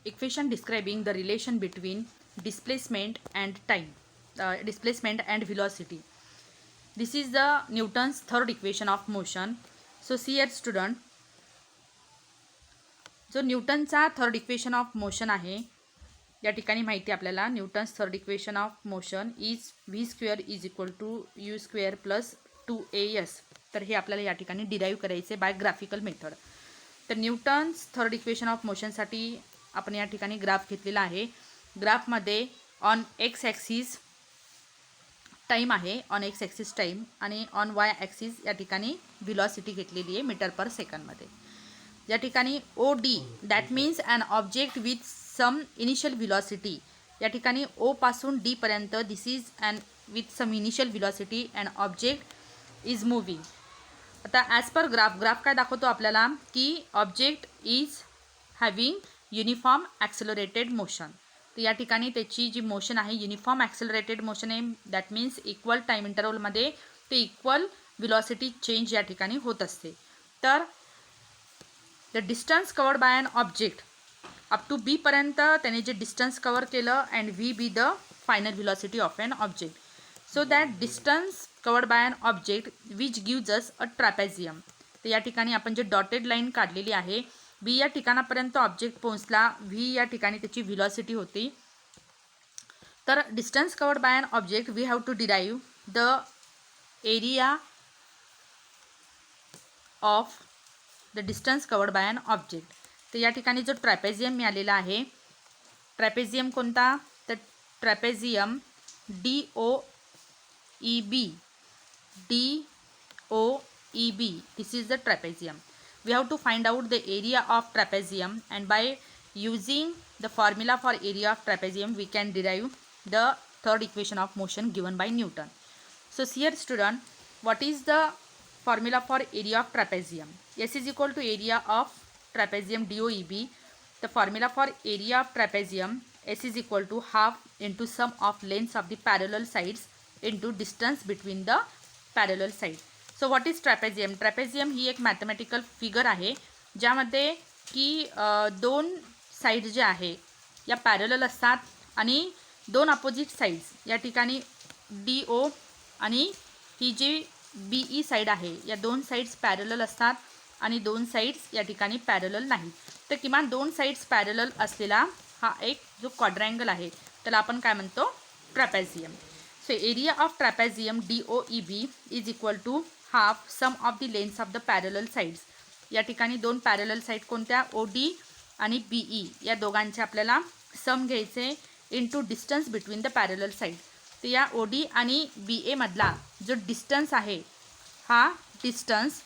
equation describing the relation between displacement and time, displacement and velocity. This is the Newton's third equation of motion. So see here student, जो न्यूटनचा third equation of motion आहे, या ठिकाणी माहिती आपल्याला Newton's third equation of motion is v square is equal to u square plus 2as. तर हे आपल्याला या ठिकाणी डिराईव्ह करायचे बाय ग्राफिकल मेथड. तर न्यूटन्स थर्ड इक्वेशन ऑफ मोशनसाठी आपण या ठिकाणी ग्राफ घेतलेला आहे. ग्राफमध्ये ऑन एक्स ॲक्सिस टाईम आहे, ऑन एक्स ॲक्सिस टाईम, आणि ऑन वाय ॲक्सिस या ठिकाणी व्हिलॉसिटी घेतलेली आहे मीटर पर सेकंडमध्ये. या ठिकाणी O D that means an object with some initial velocity. या ठिकाणी ओ पासून डी पर्यंत this is an with some initial velocity and object is moving. आता ॲज पर ग्राफ काय दाखवतो आपल्याला की object is having uniform accelerated motion. तर या ठिकाणी त्याची जी मोशन आहे युनिफॉर्म ॲक्सेलरेटेड मोशन आहे. दॅट मीन्स इक्वल टाईम इंटरवलमध्ये ते इक्वल व्हिलॉसिटी चेंज या ठिकाणी होत असते. तर the distance covered by an object up to B पर्यंत त्याने जे डिस्टन्स कवर केलं and V B the final velocity of an object. So that distance covered by an object which gives us a trapezium. तर या ठिकाणी आपण जे dotted line काढलेली आहे, बी या ठिकाणापर्यंत ऑब्जेक्ट पोहोचला, व्ही या ठिकाणी त्याची व्हिलॉसिटी होती. तर distance covered by an object we have to derive the area of the distance covered by an object. तर या ठिकाणी जो ट्रॅपेझियम मिळालेला आहे, ट्रॅपेझियम कोणता, तर trapezium DOEB, this is the trapezium. We have to find out the area of trapezium, and by using the formula for area of trapezium we can derive the third equation of motion given by Newton. So here student, what is the formula for area of trapezium? S is equal to area of trapezium DOEB. The formula for area of trapezium, S is equal to half into sum of lengths of the parallel sides into distance between the parallel sides. So what is trapezium? Trapezium ही एक mathematical figure आहे ज्यामध्ये की दोन side जे आहे या parallel असतात आणि दोन अपोजिट साईड्स या ठिकाणी DO आणि ही जी BE साईड आहे या दोन साईड्स पॅरलल असतात आणि दोन साईड्स या ठिकाणी पॅरलल नाही. तर किमान दोन साईड्स पॅरलल असलेला हा एक जो क्वाड्रँगल आहे त्याला आपण काय म्हणतो, trapezium. So area of trapezium DOEB is equal to half sum of the lengths of the parallel sides. या ठिकाणी दोन पॅरलल साईड कोणत्या, OD आणि BE या दोघांचे आपल्याला सम घ्यायचे into distance between the parallel side. तर या OD आणि BA मधला जो डिस्टन्स आहे हा डिस्टन्स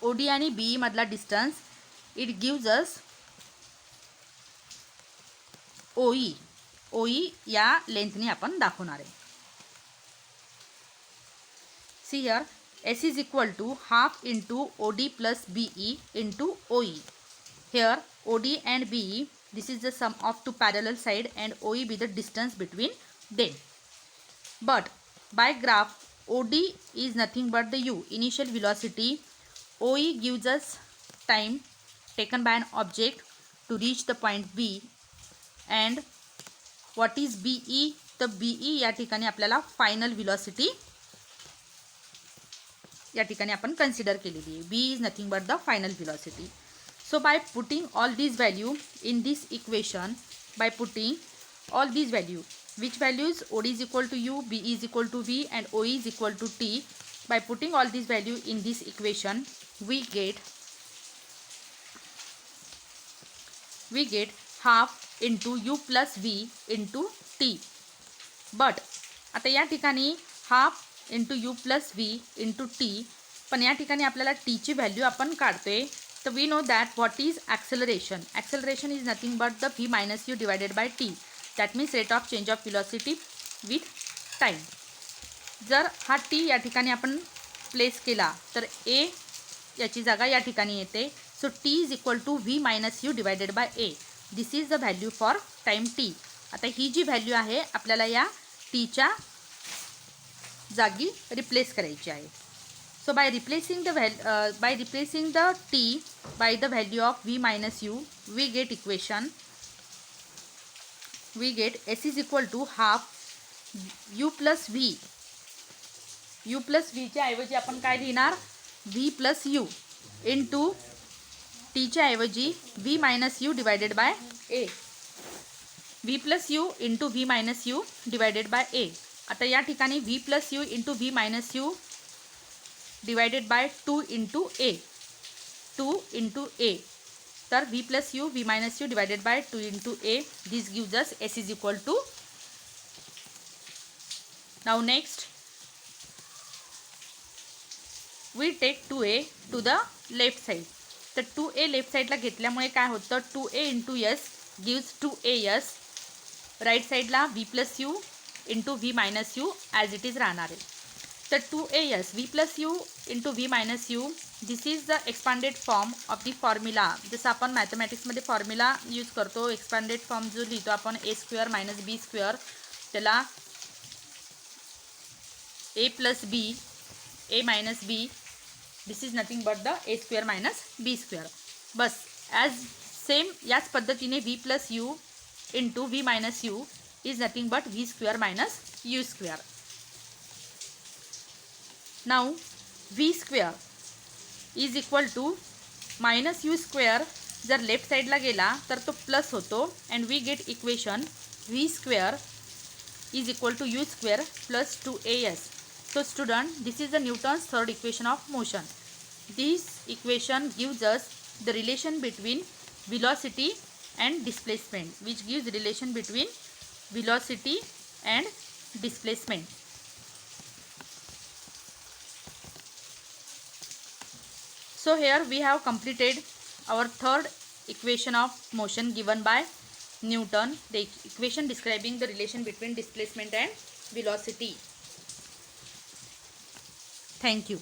OD आणि BE मधला distance it gives us OE या लेंथने आपण दाखवणार आहे. See here S is equal to half into OD plus BE into OE. Here OD and BE, this is the sum of two parallel side and OE be the distance between them. But by graph OD is nothing but the U, initial velocity. OE gives us time taken by an object to reach the point B. And what is BE? The BE या ठिकाणी आपल्याला final velocity या ठिकाणी आपण consider केलेली आहे. B is nothing but the final velocity. So by putting all these value in this equation, by putting all these value, which values, OD is equal to U, BE is equal to V and OE is equal to T. By putting all these value in this equation, we get half into U plus V into T. But आता या ठिकाणी half into u plus v into t, पण या ठिकाणी आपल्याला टीची value आपण काढतोय. तर we know that what is acceleration. Acceleration is nothing but the v minus u divided by t. That means rate of change of velocity with time. जर हा टी या ठिकाणी आपण प्लेस केला तर ए याची जागा या ठिकाणी येते. So t is equal to v minus u divided by a. This is the value for time t. आता ही जी व्हॅल्यू आहे आपल्याला या टीच्या जागी रिप्लेस करायची आहे. So by replacing the t by the value of v minus u we get equation we get S is equal to half u plus v. u plus v च्या ऐवजी आपण काय लिहिणार, v plus u into t च्या ऐवजी v minus u divided by a. v plus u into v minus u divided by a. आता या ठिकाणी v plus u into v minus u divided by 2 into a. 2 into a. तर v plus u v minus u divided by 2 into a. This gives us S is equal to. Now next we take 2a to the left side. तर 2a left साईडला घेतल्यामुळे काय होतं, 2a into s gives 2as. Right साईडला v plus you into v minus U as it is राहणार आहे. तर 2as v plus you into v minus U, this is the expanded form of the formula. जसं आपण मॅथमॅटिक्समध्ये formula use करतो, expanded form जो लिहितो आपण A square minus B square, त्याला A plus B, A minus B, this is nothing but the A square minus B square. बस as same याच पद्धतीने v plus you into v minus u is nothing but v square minus u square. Now v square is equal to minus u square. जर left साईडला गेला तर तो plus होतो and we get equation v square is equal to u square plus 2as. So student, this is the Newton's third equation of motion. This equation gives us the relation between velocity and displacement, which gives relation between velocity and displacement. So here we have completed our third equation of motion given by Newton, the equation describing the relation between displacement and velocity. Thank you.